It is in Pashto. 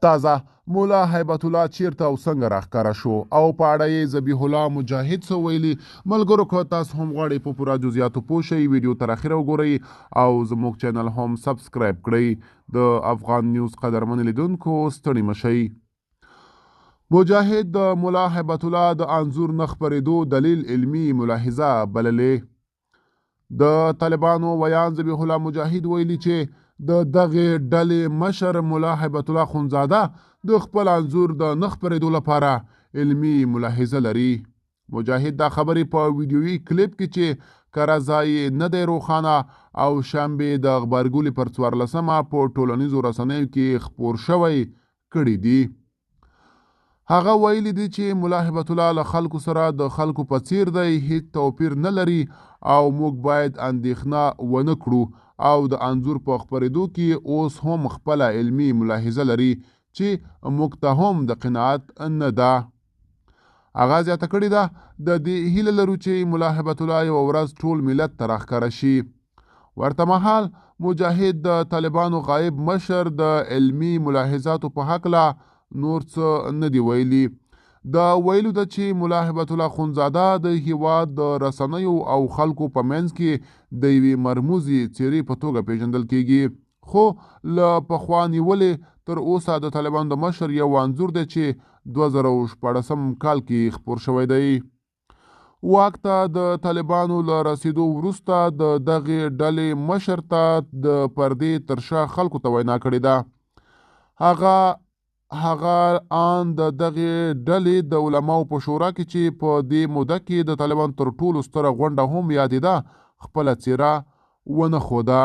تازه مولا هیبت الله چیرته او څنګه راښکاره شو او په اړه یې ذبیح الله مجاهد څه ویلي. ملګرو که تاسو هم غواړئ په پوره جزئیاتو پوه شئ ویډیو تر اخره وګورئ او زموږ چینل هم سبسکرایب کړئ. د افغان نیوز قدرمن لیدونکو ستړي مشئ. مجاهد د مولا هیبت الله د انځور نه خپرېدو دلیل علمي ملاحظه بللې. د طالبانو ویان ذبیح الله مجاهد ویلي چې د دغې ډلې مشر مولا هیبت الله خونزاده د خپل انځور د نه خپرېدو لپاره علمي ملاحظه لري. مجاهد دا خبرې په ویډیویي کلیپ کې چې کره ځای نه دی روښانه او شنبې د غبرګولي پر 14مه په ټولنیزو رسنیو کې خپور شوی کړي دي. هغه ویلي دي چې مولا هیبت الله له خلکو سره د خلکو په څیر دی، هیڅ توپیر نه لري او موږ باید اندېښنه ونه کړو او د انځور په خپرېدو کې اوس هم خپله علمي ملاحظه لري چې موږ ته هم د قناعت نه ده. هغه زیاته کړې ده د دې هیله لرو چې مولا هیبت الله یوه ورځ ټول ملت ته راښکاره شي. ورته مهال مجاهد د طالبانو غایب مشر د علمي ملاحظاتو په هکله نور څه نه دی ویلي. دا ویلو ده چې مولا هیبت الله خونزاده د هیواد د رسنیو او خلکو په منځ کې د یوې مرموزې څېرې په توګه پیژندل کیږي، خو له پخوا نیولې تر اوسه د طالبانو د مشر یو انځور دی چې 2014 کال کې خپور شوی دی. واک ته د طالبانو له رسیدو وروسته د دغې ډلې مشر ته د پردې تر شا خلکو ته وینا کړې ده. هغه ان د دغې ډلې د علماو په شورا کې چې په دې موده کې د طالبانو تر ټولو ستره غونډه هم یادېده خپله څېره ونه ښوده.